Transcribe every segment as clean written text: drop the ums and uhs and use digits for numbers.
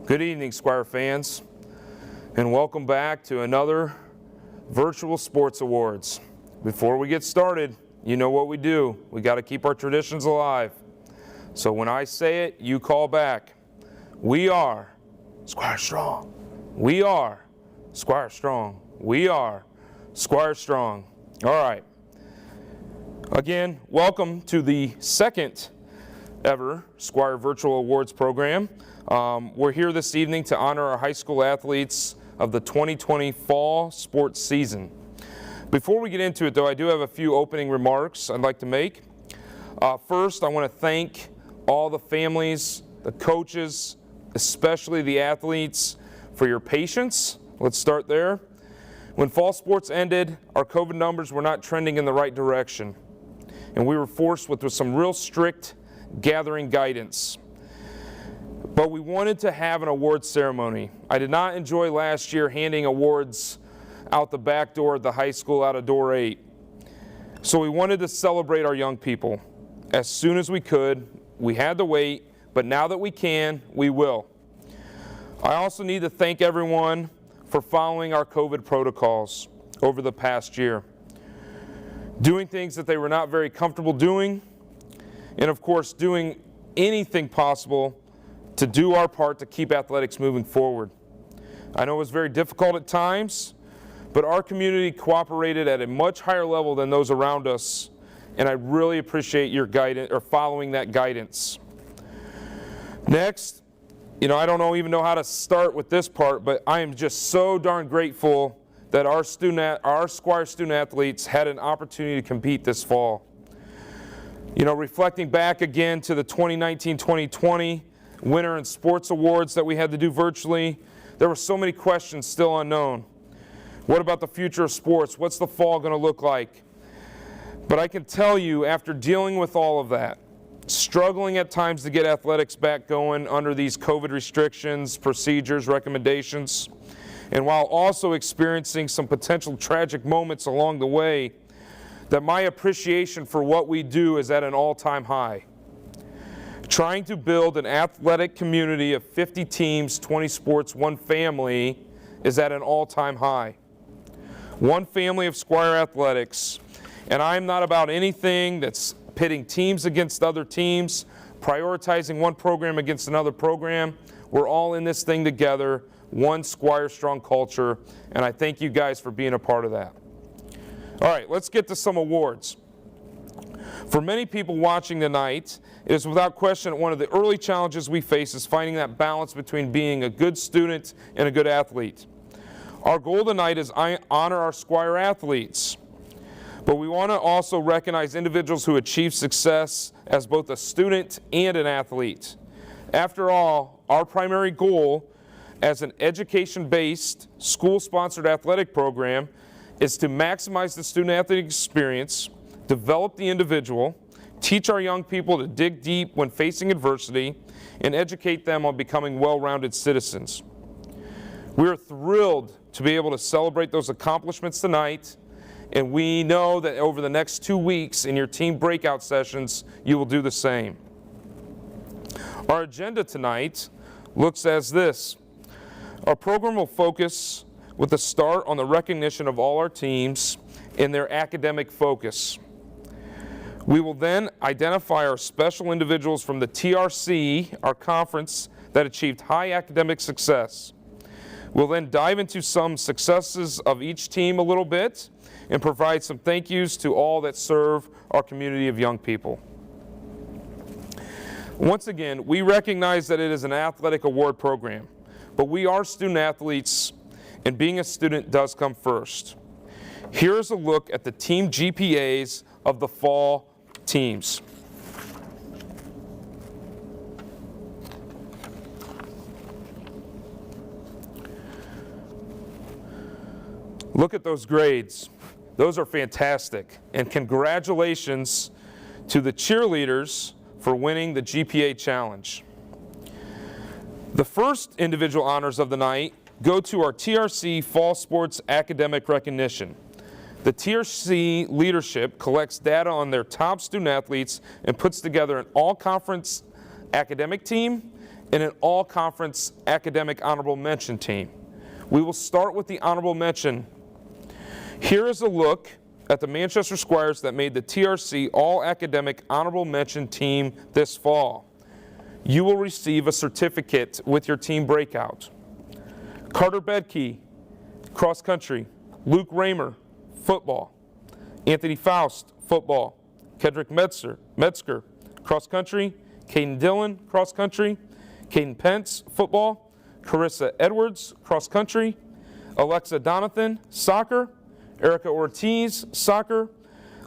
Good evening, Squire fans, and welcome back to another Virtual Sports Awards. Before we get started, you know what we do. We got to keep our traditions alive. So when I say it, you call back. We are Squire Strong. We are Squire Strong. We are Squire Strong. All right. Again, welcome to the second ever Squire Virtual Awards program. We're here this evening to honor our high school athletes of the 2020 fall sports season. Before we get into it though, I do have a few opening remarks I'd like to make. First, I want to thank all the families, the coaches, especially the athletes, for your patience. Let's start there. When fall sports ended, our COVID numbers were not trending in the right direction, and we were forced with some real strict gathering guidance. But we wanted to have an awards ceremony. I did not enjoy last year handing awards out the back door at the high school out of door 8. So we wanted to celebrate our young people as soon as we could. We had to wait, but now that we can, we will. I also need to thank everyone for following our COVID protocols over the past year, doing things that they were not very comfortable doing, and of course doing anything possible to do our part to keep athletics moving forward. I know it was very difficult at times, but our community cooperated at a much higher level than those around us, and I really appreciate your guidance or following that guidance. Next, I don't even know how to start with this part, but I am just so darn grateful that our Squire student athletes had an opportunity to compete this fall. Reflecting back again to the 2019-2020 Winter and Sports Awards that we had to do virtually, there were so many questions still unknown. What about the future of sports? What's the fall going to look like? But I can tell you, after dealing with all of that, struggling at times to get athletics back going under these COVID restrictions, procedures, recommendations, and while also experiencing some potential tragic moments along the way, that my appreciation for what we do is at an all-time high. Trying to build an athletic community of 50 teams, 20 sports, one family is at an all-time high. One family of Squire athletics, and I'm not about anything that's pitting teams against other teams, prioritizing one program against another program. We're all in this thing together, one Squire Strong culture, and I thank you guys for being a part of that. All right, let's get to some awards. For many people watching tonight, it is without question one of the early challenges we face is finding that balance between being a good student and a good athlete. Our goal tonight is honor our Squire athletes, but we want to also recognize individuals who achieve success as both a student and an athlete. After all, our primary goal as an education-based, school-sponsored athletic program is to maximize the student-athlete experience, develop the individual, teach our young people to dig deep when facing adversity, and educate them on becoming well-rounded citizens. We are thrilled to be able to celebrate those accomplishments tonight, and we know that over the next 2 weeks in your team breakout sessions, you will do the same. Our agenda tonight looks as this. Our program will focus with a start on the recognition of all our teams and their academic focus. We will then identify our special individuals from the TRC, our conference, that achieved high academic success. We'll then dive into some successes of each team a little bit and provide some thank yous to all that serve our community of young people. Once again, we recognize that it is an athletic award program, but we are student athletes, and being a student does come first. Here is a look at the team GPAs of the fall teams. Look at those grades. Those are fantastic. And congratulations to the cheerleaders for winning the GPA challenge. The first individual honors of the night go to our TRC Fall Sports Academic Recognition. The TRC leadership collects data on their top student athletes and puts together an all-conference academic team and an all-conference academic honorable mention team. We will start with the honorable mention. Here is a look at the Manchester Squires that made the TRC All-Academic Honorable Mention team this fall. You will receive a certificate with your team breakout. Carter Bedke, cross country. Luke Raymer, football. Anthony Faust, football. Kedrick Metzger, cross country. Caden Dillon, cross country. Caden Pence, football. Carissa Edwards, cross country. Alexa Donathan, soccer. Erica Ortiz, soccer.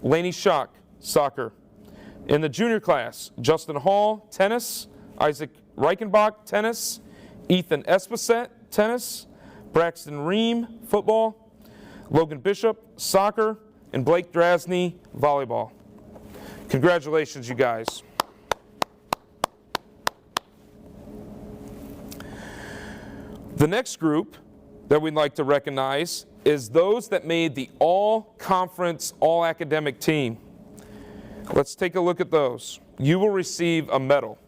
Lainey Schock, soccer. In the junior class, Justin Hall, tennis. Isaac Reichenbach, tennis. Ethan Esposette, tennis. Braxton Ream, football. Logan Bishop, soccer. And Blake Drasney, volleyball. Congratulations, you guys. The next group that we'd like to recognize is those that made the all-conference, all-academic team. Let's take a look at those. You will receive a medal.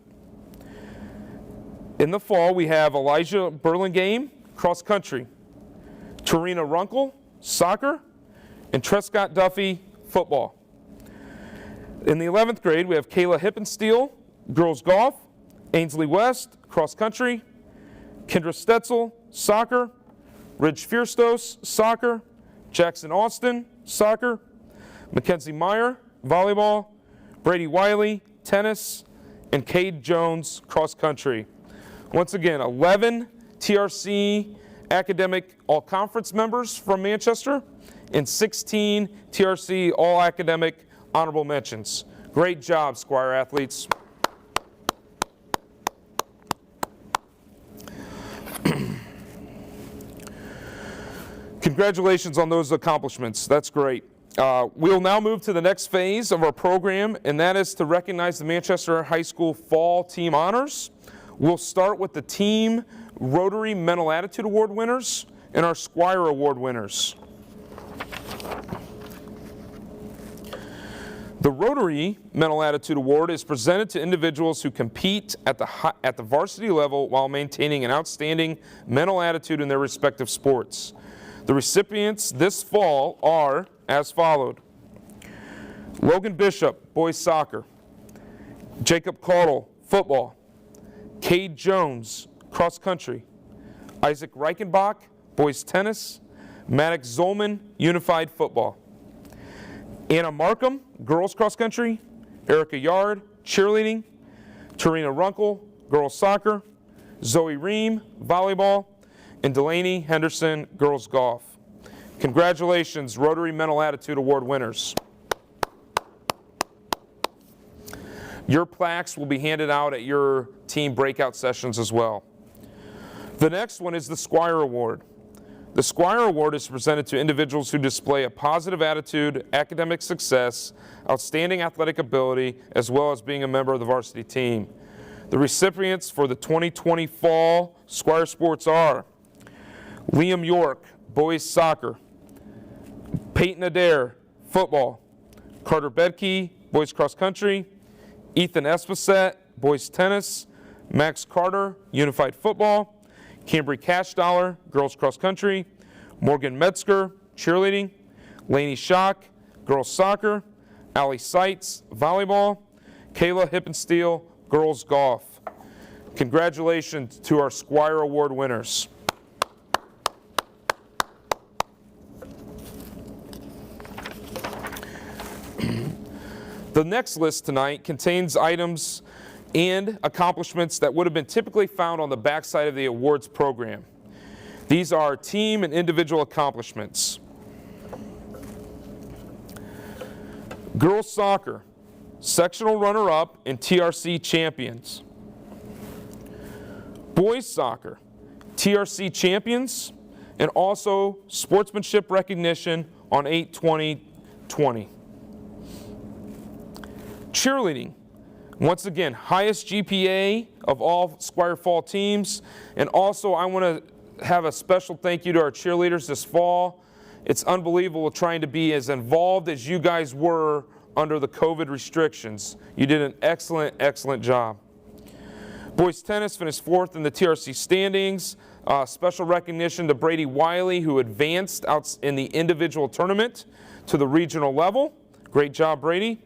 In the fall, we have Elijah Burlingame, cross country. Tarina Runkle, soccer. And Trescott Duffy, football. In the 11th grade, we have Kayla Hippensteel, girls golf. Ainsley West, cross country. Kendra Stetzel, soccer. Ridge Fierstos, soccer. Jackson Austin, soccer. Mackenzie Meyer, volleyball. Brady Wiley, tennis. And Cade Jones, cross country. Once again, 11 TRC academic all-conference members from Manchester and 16 TRC all-academic honorable mentions. Great job, Squire athletes. Congratulations on those accomplishments. That's great. We'll now move to the next phase of our program, and that is to recognize the Manchester High School Fall Team Honors. We'll start with the Team Rotary Mental Attitude Award winners and our Squire Award winners. The Rotary Mental Attitude Award is presented to individuals who compete at the varsity level while maintaining an outstanding mental attitude in their respective sports. The recipients this fall are as followed. Logan Bishop, boys soccer. Jacob Caudle, football. Cade Jones, cross country. Isaac Reichenbach, boys tennis. Maddox Zolman, unified football. Anna Markham, girls cross country. Erica Yard, cheerleading. Tarina Runkle, girls soccer. Zoe Ream, volleyball. And Delaney Henderson, girls golf. Congratulations, Rotary Mental Attitude Award winners. Your plaques will be handed out at your team breakout sessions as well. The next one is the Squire Award. The Squire Award is presented to individuals who display a positive attitude, academic success, outstanding athletic ability, as well as being a member of the varsity team. The recipients for the 2020 Fall Squire Sports are Liam York, boys soccer. Peyton Adair, football. Carter Bedke, boys cross country. Ethan Esposette, boys tennis. Max Carter, unified football. Cambry Cashdollar, girls cross country. Morgan Metzger, cheerleading. Lainey Schock, girls soccer. Allie Seitz, volleyball. Kayla Hippensteel, girls golf. Congratulations to our Squire Award winners. The next list tonight contains items and accomplishments that would have been typically found on the backside of the awards program. These are team and individual accomplishments. Girls soccer, sectional runner-up and TRC champions. Boys soccer, TRC champions, and also sportsmanship recognition on 8/20/20. Cheerleading, once again, highest GPA of all Squire Fall teams. And also I want to have a special thank you to our cheerleaders this fall. It's unbelievable trying to be as involved as you guys were under the COVID restrictions. You did an excellent, excellent job. Boys tennis finished 4th in the TRC standings. Special recognition to Brady Wiley, who advanced out in the individual tournament to the regional level. Great job, Brady.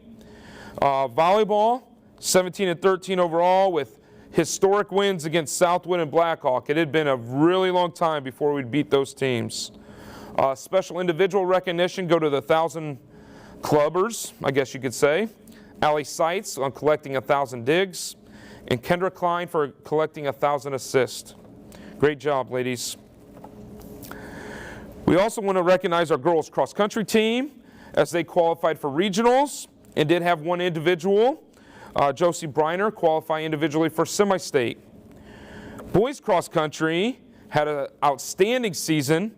Volleyball, 17-13 overall with historic wins against Southwood and Blackhawk. It had been a really long time before we'd beat those teams. Special individual recognition go to the 1,000 clubbers, I guess you could say. Allie Seitz on collecting 1,000 digs, and Kendra Klein for collecting 1,000 assists. Great job, ladies. We also want to recognize our girls cross country team as they qualified for regionals and did have one individual, Josie Briner, qualify individually for semi-state. Boys cross country had an outstanding season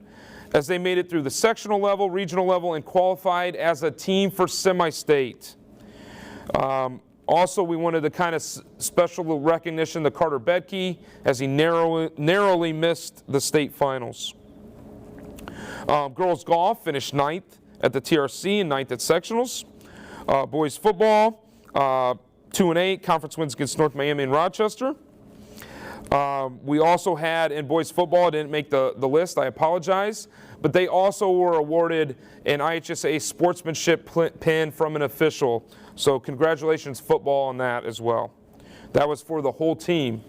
as they made it through the sectional level, regional level, and qualified as a team for semi-state. Also, we wanted to kind of special recognition to Carter Bedke as he narrowly missed the state finals. Girls golf finished 9th at the TRC and 9th at sectionals. Boys football, 2-8, conference wins against North Miami and Rochester. We also had in boys football, didn't make the list, I apologize, but they also were awarded an IHSA sportsmanship pin from an official. So congratulations football on that as well. That was for the whole team.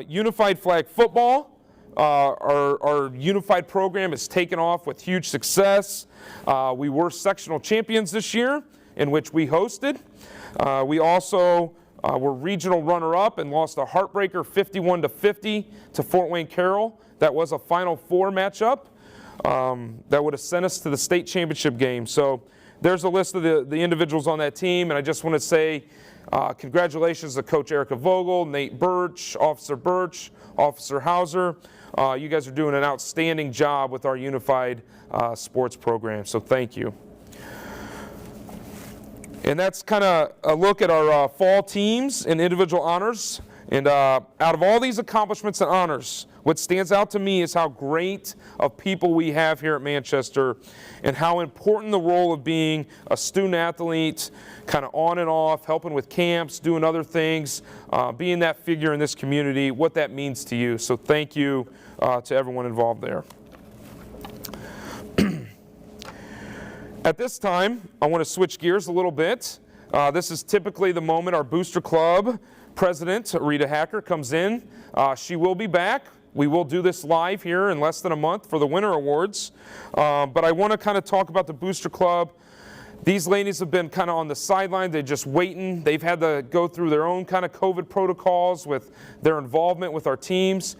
Unified flag football, our unified program has taken off with huge success. We were sectional champions this year, in which we hosted. We also were regional runner-up and lost a heartbreaker 51-50 to Fort Wayne Carroll. That was a Final Four matchup that would have sent us to the state championship game. So there's a list of the individuals on that team, and I just want to say congratulations to Coach Erica Vogel, Nate Birch, Officer Hauser. You guys are doing an outstanding job with our unified sports program, so thank you. And that's kind of a look at our fall teams and individual honors. And out of all these accomplishments and honors, what stands out to me is how great of people we have here at Manchester and how important the role of being a student athlete, kind of on and off, helping with camps, doing other things, being that figure in this community, what that means to you. So thank you to everyone involved there. At this time, I want to switch gears a little bit. This is typically the moment our Booster Club President, Rita Hacker, comes in. She will be back. We will do this live here in less than a month for the Winter Awards. But I want to kind of talk about the Booster Club. These ladies have been kind of on the sideline. They're just waiting. They've had to go through their own kind of COVID protocols with their involvement with our teams.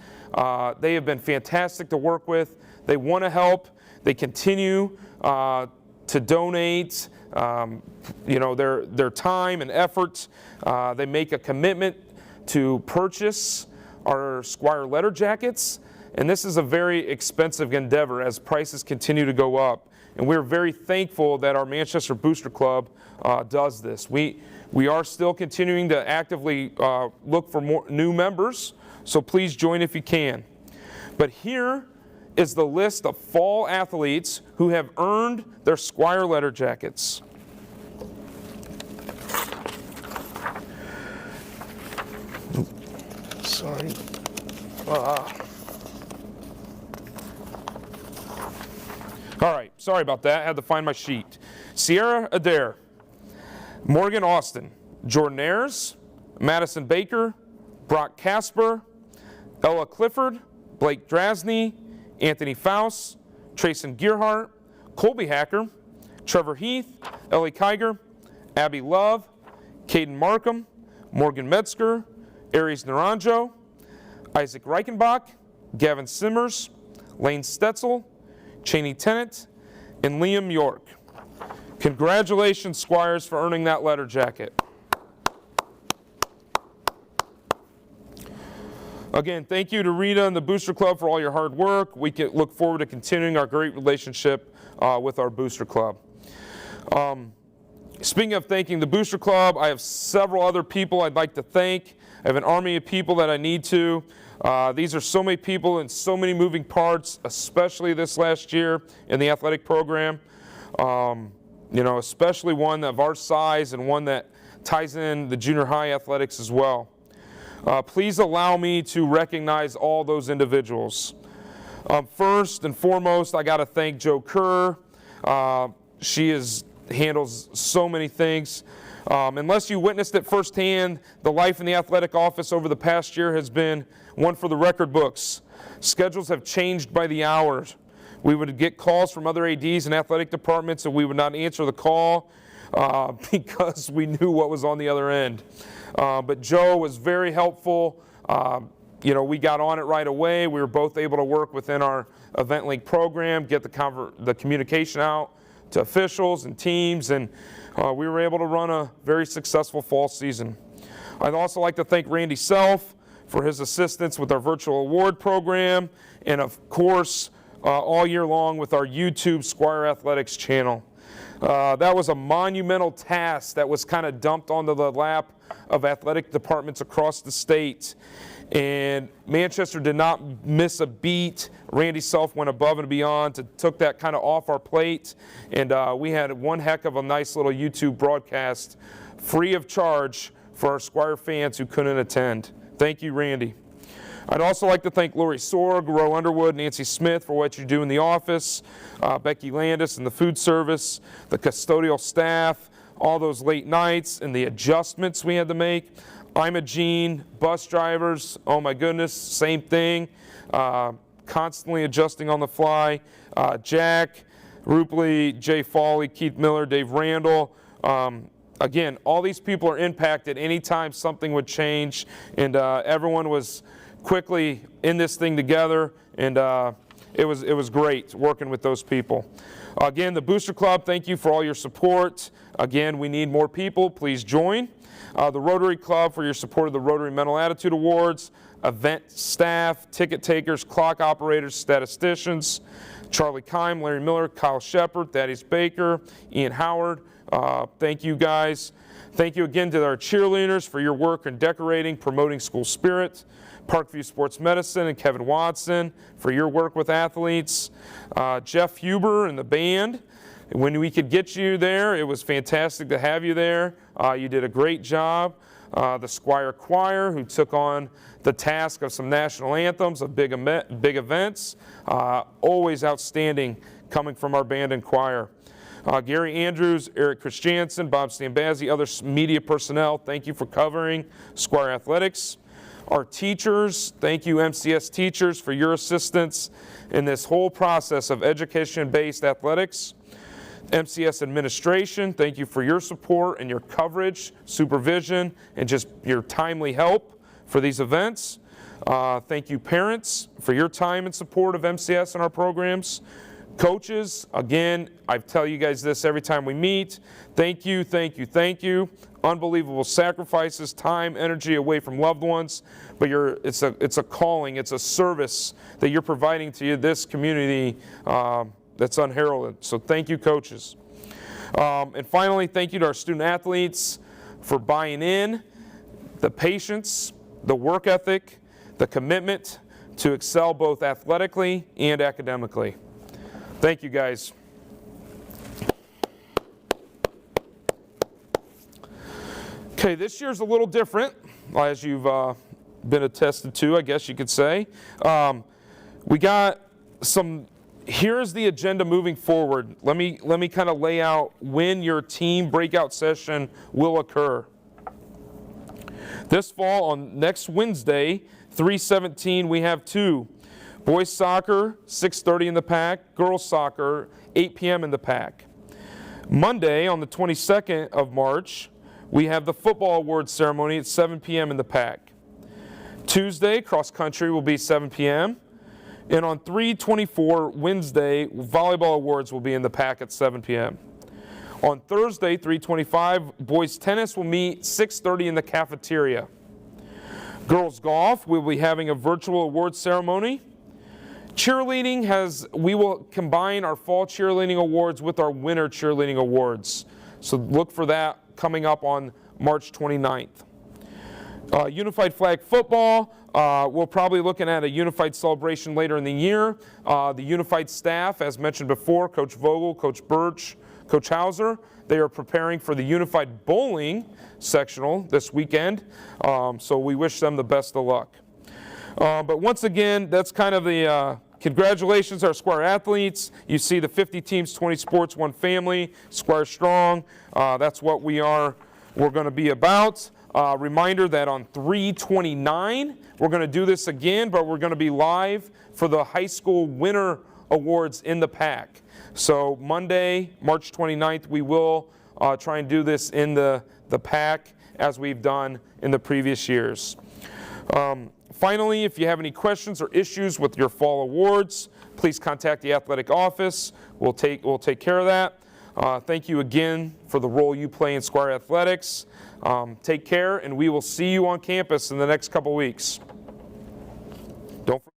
They have been fantastic to work with. They want to help. They continue to donate, their time and effort. They make a commitment to purchase our Squire letter jackets, and this is a very expensive endeavor as prices continue to go up. And we're very thankful that our Manchester Booster Club does this. We are still continuing to actively look for more new members, so please join if you can. But here is the list of fall athletes who have earned their Squire letter jackets. Sorry. All right, sorry about that. I had to find my sheet. Sierra Adair, Morgan Austin, Jordan Ayers, Madison Baker, Brock Casper, Ella Clifford, Blake Drasney, Anthony Faust, Trayson Gearhart, Colby Hacker, Trevor Heath, Ellie Kiger, Abby Love, Caden Markham, Morgan Metzger, Aries Naranjo, Isaac Reichenbach, Gavin Simmers, Lane Stetzel, Cheney Tennant, and Liam York. Congratulations, Squires, for earning that letter jacket. Again, thank you to Rita and the Booster Club for all your hard work. We can look forward to continuing our great relationship with our Booster Club. Speaking of thanking the Booster Club, I have several other people I'd like to thank. I have an army of people that I need to. These are so many people and so many moving parts, especially this last year in the athletic program. Especially one of our size and one that ties in the junior high athletics as well. Please allow me to recognize all those individuals. First and foremost, I got to thank Jo Kerr. She handles so many things. Unless you witnessed it firsthand, the life in the athletic office over the past year has been one for the record books. Schedules have changed by the hour. We would get calls from other ADs and athletic departments, and we would not answer the call because we knew what was on the other end. But Jo was very helpful. We got on it right away. We were both able to work within our Event Link program, get the communication out to officials and teams, and we were able to run a very successful fall season. I'd also like to thank Randy Self for his assistance with our virtual award program, and of course, all year long with our YouTube Squire Athletics channel. That was a monumental task that was kind of dumped onto the lap of athletic departments across the state. And Manchester did not miss a beat. Randy Self went above and beyond, took that kind of off our plate. And we had one heck of a nice little YouTube broadcast free of charge for our Squire fans who couldn't attend. Thank you, Randy. I'd also like to thank Lori Sorg, Roe Underwood, Nancy Smith for what you do in the office, Becky Landis in the food service, the custodial staff, all those late nights and the adjustments we had to make. I'm a Gene, bus drivers, oh my goodness, same thing, constantly adjusting on the fly. Jack, Rupley, Jay Foley, Keith Miller, Dave Randall. Again, all these people are impacted anytime something would change, and everyone was quickly in this thing together, and it was great working with those people. Again, the Booster Club, thank you for all your support. Again, we need more people. Please join. The Rotary Club for your support of the Rotary Mental Attitude Awards, event staff, ticket takers, clock operators, statisticians, Charlie Kime, Larry Miller, Kyle Shepard, Thaddeus Baker, Ian Howard. Thank you guys. Thank you again to our cheerleaders for your work in decorating, promoting school spirit. Parkview Sports Medicine and Kevin Watson for your work with athletes. Jeff Huber and the band. When we could get you there, it was fantastic to have you there. You did a great job. The Squire Choir, who took on the task of some national anthems, of big events. Always outstanding coming from our band and choir. Gary Andrews, Eric Christiansen, Bob Stambazzi, other media personnel, thank you for covering Squire Athletics. Our teachers, thank you MCS teachers for your assistance in this whole process of education-based athletics. MCS administration, thank you for your support and your coverage, supervision, and just your timely help for these events. Thank you parents for your time and support of MCS and our programs. Coaches, again, I tell you guys this every time we meet. Thank you, thank you, thank you. Unbelievable sacrifices, time, energy away from loved ones, but it's a calling, it's a service that you're providing to this community that's unheralded. So thank you, coaches. And finally, thank you to our student athletes for buying in, the patience, the work ethic, the commitment to excel both athletically and academically. Thank you, guys. Okay, this year's a little different, as you've been attested to, I guess you could say. We got some, here's the agenda moving forward. Let me kind of lay out when your team breakout session will occur. This fall, on next Wednesday, 3/17, we have two. Boys soccer, 6:30 in the pack. Girls soccer, 8 p.m. in the pack. Monday, on the 22nd of March, we have the football awards ceremony at 7 p.m. in the pack. Tuesday, cross country will be 7 p.m. And on 3/24, Wednesday, volleyball awards will be in the pack at 7 p.m. On Thursday, 3/25, boys tennis will meet 6:30 in the cafeteria. Girls golf, we'll be having a virtual awards ceremony. Cheerleading we will combine our fall cheerleading awards with our winter cheerleading awards. So look for that coming up on March 29th. Unified flag football, we're probably looking at a unified celebration later in the year. The unified staff, as mentioned before, Coach Vogel, Coach Birch, Coach Hauser. They are preparing for the Unified Bowling sectional this weekend, so we wish them the best of luck. But once again, that's kind of the congratulations our Squire athletes. You see the 50 teams, 20 sports, 1 family, Squire Strong. That's what we're going to be about. Reminder that on 3/29, we're going to do this again, but we're going to be live for the high school winter awards in the PAC. So Monday, March 29th, we will try and do this in the PAC as we've done in the previous years. Finally, if you have any questions or issues with your fall awards, please contact the athletic office. We'll take care of that. Thank you again for the role you play in Squire Athletics. Take care, and we will see you on campus in the next couple weeks. Don't forget